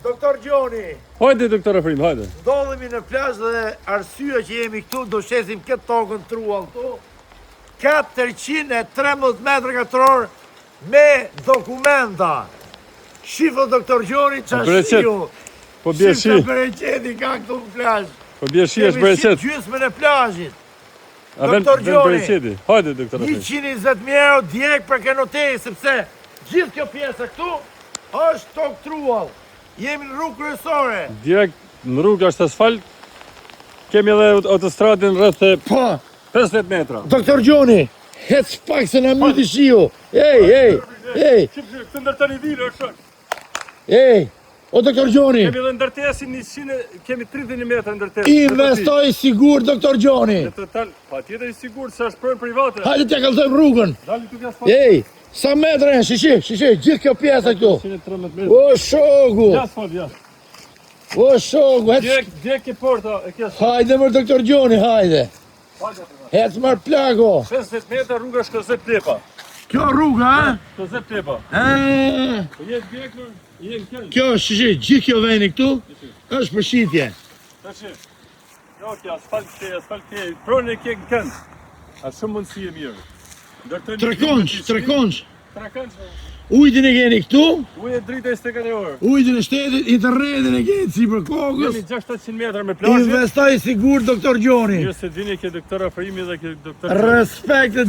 Doktor Gjoni. Hajde, doktor Afrim, hajde. Ndodhemi në plazh dhe arsyeja që jemi këtu, do shesim këtë tokën truall këtu. 413 metra katror me dokumenta. Shifo doktor Gjoni, qashiu. Po bje shi. Shifo bereqeti ka këtu në plazh. Po bje shi është bereqet. Kemi gjysmën e plazhit. A ven bereqeti. Hajde, doktor Afrim. 120.000 euro direkt për kanotej, sepse gjithë kjo pjesë këtu është tokë truall. Jemi në rrugë kryesore. Direkt në rrugë është asfalt. Kemi edhe autostradën rreth 50 metra. Doktor Gjoni, hec pak se na myti shiu. Ej. Këtë ndërtoni vilë është. Ej, o doktor Gjoni. Kemi edhe ndërtesin 100, kemi 30 metra ndërtes. Investoj sigur, doktor Gjoni. Në total, patjetër i sigurt se është projekt private. Hajde t'ja kallëzojmë rrugën. Dali tu asfalt. Ej, sa metra janë, shishi, gjithë kjo pjesa këtu. 113 metra. O shogu, Asfalt, ja. o shogu, Direkt e porta e kjo. hajde mër doktor Gjoni, hajde. Hec marr plago. 50 metra rruga shkozet plepa. Kjo rruga, ha? Shkozet plepa. Po jetë djekur, jenë kënd. Kjo, shishi, gjithë kjo veni këtu, është përshitje. Tashi. Jo, kjo asfalt ke, pronë e ke në kënd. A shumë mundësi e mirë. Trekonç. Trekonç. Ujtin e keni këtu, Ujë drita 24 orë. ujtin e shtetit, internetin e keni si për kokës. Jemi 600 metra me plazhe. Investoj sigur doktor Gjoni. Mirë se vini ke doktor Afrimi dhe ke doktor. Respektet